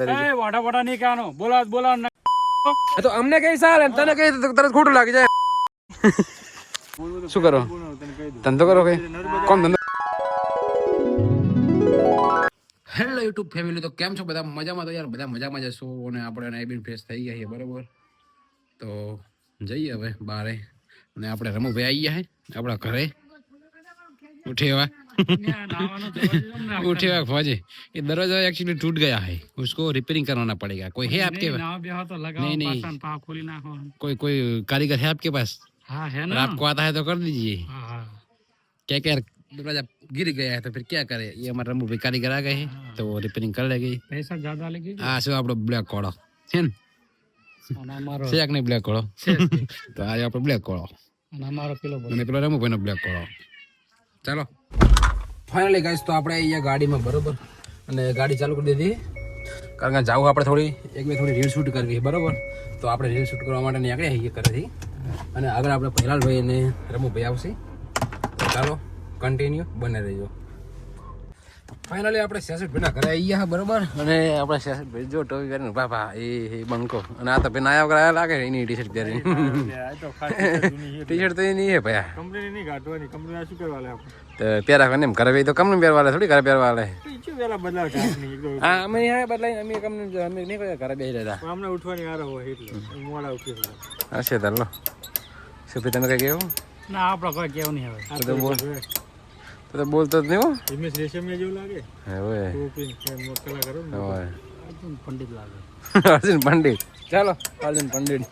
વાડા વાડા નહીં કહેવાનો, બોલા તો અમને કઈ સાલ તને કઈ તરત ખોટું લાગી જાય. શું કરો? ધંધો કરો કે કોમ ધંધો? હેલો યુટ્યુબ ફેમિલી, તો કેમ છો બધા? મજામાં? તો યાર બધા મજામાં જશો અને આપણે આઈબીન ફ્રેશ થઈ ગયા છીએ, બરાબર? તો જઈએ હવે બારે અને આપણે રમુભાઈ આવી ગયા છે આપણા ઘરે. उठेवा फौजी, ये दरवाजा एक्चुअली टूट गया है, उसको रिपेयरिंग करवाना पड़ेगा. कोई है आपके पास? नहीं, कोई कारीगर है आपके पास? हाँ है ना. आपको आता है तो कर दीजिए. क्या क्या दरवाजा गिर गया है तो फिर क्या करे? ये हमारे रमू भाई कारीगर आ गए हैं तो वो रिपेयरिंग कर लेंगे. पैसा ज्यादा लेंगे. हाँ, सिर्फ आपको ब्लैक कोड़ो है ने, शेक नहीं ब्लैक कोड़ो. तो आज आपको ब्लैक कोड़ो અને અમારો પેલો રમુ ભાઈનો બ્લેક કોળો. ચાલો ફાઇનલી ગાઈસ, તો આપણે અહીંયા ગાડીમાં બરોબર અને ગાડી ચાલુ કરી દીધી, કારણ કે જાવું આપણે થોડી રીલ શૂટ કરવી છે, બરોબર? તો આપણે રીલ શૂટ કરવા માટે નીકળ્યા છીએ ઘરેથી અને આગળ આપણે ભૈલાલભાઈ અને રમુભાઈ આવશે. તો ચાલો કન્ટિન્યુ બને રહેજો. ફાઇનલી આપણે શેષભાઈના ઘરે આવી ગયા, બરોબર? અને આપણે શેષભાઈ જો ટોપી પહેરીને બાપા એ બંકો, અને આ તો ભાઈ નાયા વગર આયા લાગે એની ટી શર્ટ પહેરીને. ટી શર્ટ તો એની હે ભાઈ, કંપની નહીં કાઢવાની, કંપની શું કરવા લે આપણે? તો પહેરા ને એમ ઘરે તો કંપની પહેરવા લે, થોડી ઘરે પહેરવા લે. હા, અમે હા બદલાઈ, અમે કંપની અમે નહીં કોઈ ઘરે બેસી રહેતા, અમને ઉઠવાની વાર હોય એટલે મોડા ઉઠી હશે. તાર લો સુફી, તમે કઈ કેવું? ના, આપણે કોઈ કેવું નહીં હવે. તો બોલ, તો બોલતો જ નહીં. હો હિમેશ રેશમિયા જેવું લાગે. હવે કલાકારો અર્જુન પંડિત લાગે. અર્જુન પંડિત. ચાલો અર્જુન પંડિત.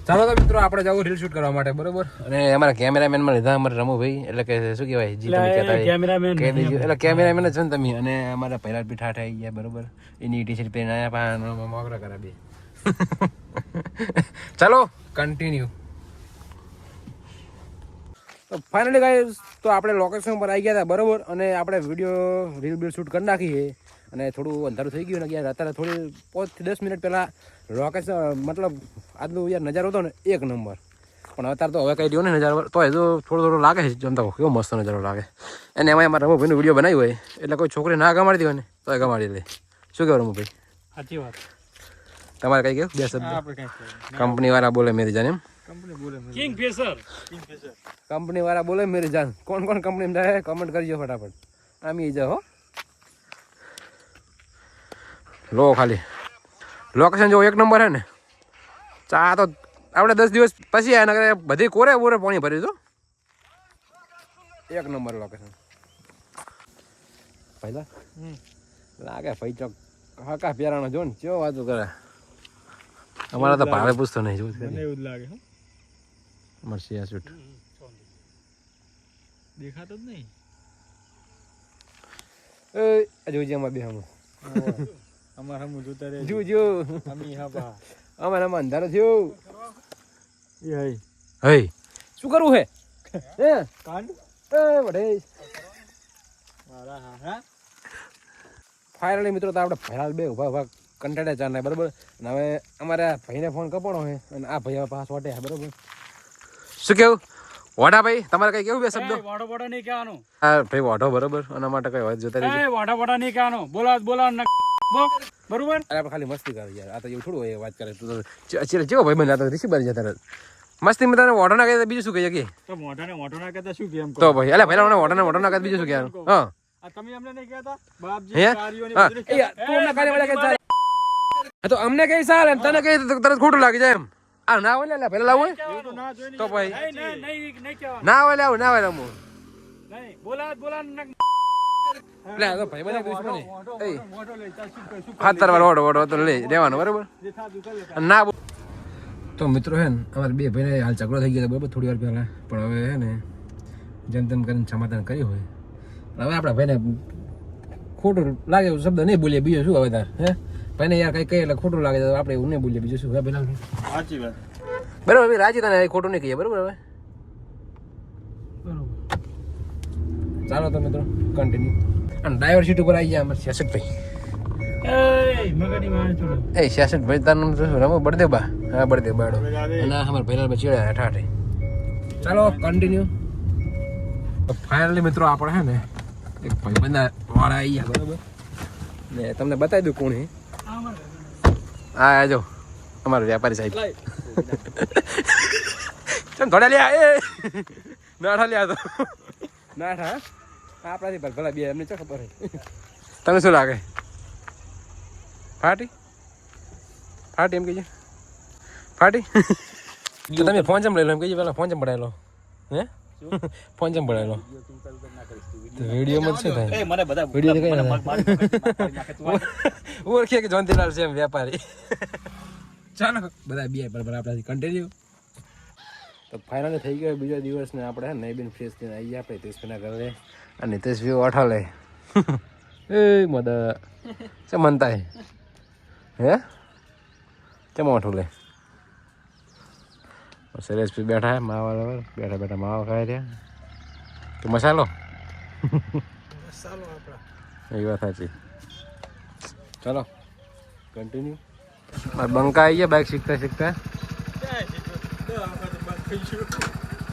ચાલો તો મિત્રો, આપણે જવું રીલ શૂટ કરવા માટે, બરોબર? અને અમારા કેમેરામેનમાં લીધા અમારે રમુભાઈ, એટલે કે શું કહેવાય, જી તમે કહેતા કેમેરામેન કહી દેજો, એટલે કેમેરામેન જ છો ને તમે. અને અમારા પહેલા બી ઠાઠ આવી ગયા, બરોબર? એની ટી શર્ટ પહેરીને આવ્યા, પાનો મોગરા કરા બે. ચાલો કન્ટિન્યુ. તો ફાઇનલી ગાઈસ, તો આપણે લોકેશન પર આવી ગયા હતા, બરોબર? અને આપણે વિડીયો રીલ બીલ શૂટ કરી નાખી છે અને થોડું અંધારું થઈ ગયું ને યાર. અત્યારે થોડી 5 થી 10 મિનિટ પહેલાં લોકેશન મતલબ આજનો યાર નજારો હતો ને એક નંબર, પણ અત્યારે તો હવે કંઈ રહ્યો ને નજારો, તો હજુ થોડો લાગે છે જમતા કેવો મસ્ત નજારો લાગે. અને એમાં અમારા રમુભાઈનો વિડીયો બનાવ્યો હોય એટલે કોઈ છોકરી ના ગમાડતી હોય ને તો એ ગમાડી લે. શું કહેવું રમુભાઈ? સાચી વાત. તમારે કઈ કેવું? બે શબ્દ. કંપની વાળા બોલે મેરી જાન, એમ? કંપની વાળા બોલે મેરી જાન. કોણ કોણ કંપની જાય કમેન્ટ કરજો ફટાફટ. આમ જાઓ હો. લો ખાલી લોકેશન જો એક નંબર હે ને. ચા તો આપણે 10 દિવસ પછી આવ્યા ને બધી કોરે પાણી ભરી દો. એક નંબર લોકેશન. પહેલા લાગે ભાઈ ચોક હકા પ્યારાનો જો ને કેવો વાતો કરે. અમારા તો ભાવે પૂછતો નહીં, જોવું મને એવું જ લાગે. મરસી આ શૂટ દેખાતો જ નહીં. એ જોજે અમાર બે હમ અમાર હમ જોતા રહે. જોજો અમી હા બા અમાર અંધારો થયો. એ હઈ હઈ શું કરવું હે? હે કાંડ એ વડે મારા હા હા. ફાઇનલી મિત્રો, તો આપણે ભૈલાલ બે ઉભા કંટાળ્યા ચાર ને, બરોબર? અને હવે અમારે ભાઈને ફોન કપાણો હે અને આ ભાઈ પાસ વાટે, બરોબર? શું કેવું વાડા ભાઈ? તમારે કઈ કેવું બે શબ્દો? વાડો વાડો નહીં કહેવાનો. હા ભાઈ વાઢો, બરોબર? એના માટે કઈ વાત જોતા રહેજો. વાડા વાડા નહીં કહેવાનો, બોલા બરોબર? આપણે ખાલી મસ્તી કરી યાર. આ તો એવું થોડું હોય વાત કરે. તું ચેવો ભાઈ બને, આ તો ઋષિ બની જતા મસ્તી માં. તને વાઢો ના કહે બીજું શું કહીએ કે? તો મોઢાને મોઢો ના કહેતા શું કેમ? તો ભાઈ એટલે પહેલા વાઢો ના કહે બીજું શું કહેવાનું? હા, તમે અમને નહીં કહેતા બાપજી હે? કાર્યોની હા, બધું યાર તું અમને કાલે વાળા કે તો અમને કઈ સાલ તને કઈ તરત ખોટું લાગી જાય એમ. આ ના હોય ને પેલા લાવું તો ના જોઈને તો ભાઈ નહીં કહેવાનું. ના હોય લાવું ના હોય લાવું નહીં બોલા લે તો ભાઈ બને દુશ્મની એ મોઢો લેતા શું ખાતર વાળો ઓડો તો લે રહેવાનું, બરોબર? જે થાતું કરે. ના તો મિત્રો હે ને અમારે બે ભાઈને હાલ ઝઘડો થઈ ગયો, બરોબર? થોડી વાર પહેલા, પણ હવે હે ને જેમ તેમ કરીને સમાધાન કર્યું હોય. હવે આપણા ભાઈને ખોટું લાગે શબ્દ નહીં બોલીએ, બીજું શું હવે તાર? હે ભાઈને યાર કઈ કહીએ એટલે ખોટું લાગે તો આપણે એવું નહીં બોલીએ, બીજું શું? પેલા સાચી વાત. બરોબર રાજી, તને ખોટું નહીં કહીએ, બરોબર? હવે બરોબર. ચાલો તો મિત્રો કન્ટિન્યુ. અને ડ્રાઈવર સીટ ઉપર આવી ગયા અમારે શેષભાઈ. એ મગની માર છોડો. એ શેષભાઈ તારું શું રમો? બળદેવ બા. હા, બળદેવ બાડો. અને અમારા ભૈલાલ બા ચીડા ઠાઠે. ચાલો કન્ટિન્યુ. તો ફાઇનલી મિત્રો આપણે હે ને એક ભાઈ બંધા વાળા આવી ગયા, બરોબર? ને તમને બતાવી દઉં કોણ હે. હા જો અમારો વ્યાપારી સાહેબ ચમ થોડા લ્યા એ નાઠા લ્યા તો નાઠા આપણાથી ભલા બે એમને શું ખબર હે. તમને શું લાગે ફાટી ફાટી એમ કહીએ ફાટી તો તમે ફોન ચમ લઈ લો એમ કહીએ પેલા ફોન ચમ પડાયેલો હે ફોન ચમ પડાયેલો વિડીયોમાં શું થાય મને બધા વિડીયો ઓળખે કે જોનતીલાલ છે એમ વ્યાપારી. ચાલો બધા બે બરાબર આપણાથી કન્ટિન્યુ. તો ફાઇનલી થઈ ગયો બીજો દિવસ ને આપણે નહીં બેન ફ્રેશ થઈને આવી આપણે હિતેશભાઈના ઘરે અને હિતેશભાઈ ઓઠા લે એ મદા છે મનતા હે કેમ ઓઠું લે સુરેશભાઈ બેઠા માવા બેઠા બેઠા માવા ખાઈ રહ્યા કે મસાલો એ વાત સાચી. ચલો કન્ટિન્યુ. બંકા આવી ગયા બાઇક શીખતા શીખતા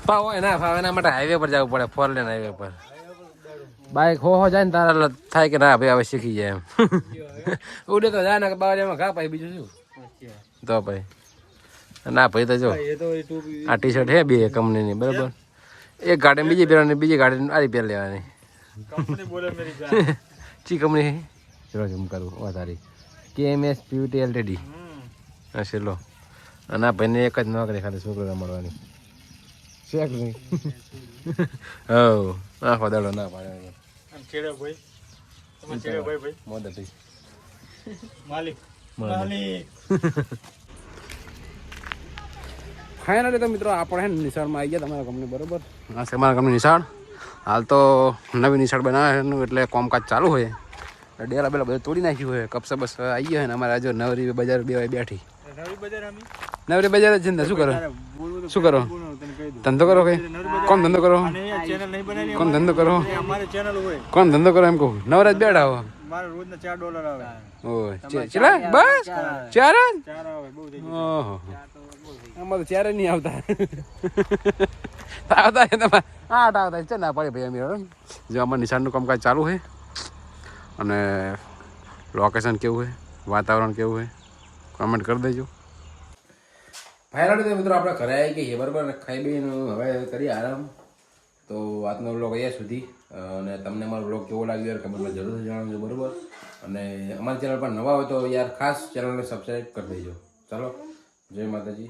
હોય ના ફાવે એના માટે હાઈવે પર જવું પડે 4 લેન હાઈવે પર. બાઇક હો જાય ને તારા થાય કે ના ભાઈ હવે શીખી જાય એમ ઉડે તો જાય ને બાવળિયામાં ઘા પાય બીજું શું તો ભાઈ ના ભાઈ તો જો આ ટી શર્ટ હે બે કંપનીની બરાબર એક ગાડી બીજી પહેરવાની બીજી ગાડી આરી પહેર લેવાની ચી કંપની ચલો એમ કરું વધારી KMS PVT LTD હશે લો. અને આ ભાઈને એક જ નોકરી ખાલી છોકરો મળવાની શેક નહીં હવ આખો દાડો ના પાડે મોદી માલિક ફાઇનલી તો મિત્રો આપણે હે નિશાળમાં આવી ગયા તમારા કંપની બરોબર. હા છે અમારા કંપની નિશાળ. હાલ તો નવી નિશાળ બનાવવાનું એટલે કામકાજ ચાલુ હોય. ડેરા બેલા બધું તોડી નાખ્યું હોય કપસા બસ આવી ગયા ને અમારે આજે નવરી બજાર બે બેઠી નવરી બજાર જ શું કરો શું કરો ધંધો કરો કઈ કોણ ધંધો કરો કોણ ધંધો કરો કોણ ધંધો કરો એમ કહું નવરાજ બેઠા હો ચલા બસ 4 જ ઓહો આમાં તો 4 નહીં આવતા આવતા તમારે 8 આવતા છે ના પડે ભાઈ અમે જો અમારે નિશાળનું કામકાજ ચાલુ છે અને લોકેશન કેવું છે વાતાવરણ કેવું છે કમેન્ટ કરી દેજો. ફાઇનલી તો મિત્રો આપણે ઘરે આવી ગઈએ બરાબર ને ખાઈ પીને હવે કરીએ આરામ. તો આજનો વ્લોગ અહીંયા સુધી અને તમને અમારો વ્લોગ કેવો લાગ્યો યાર કમેન્ટમાં જરૂરથી જણાવજો બરાબર. અને અમારી ચેનલ પર નવા હોય તો યાર ખાસ ચેનલને સબસ્ક્રાઈબ કરી દેજો. ચાલો જય માતાજી.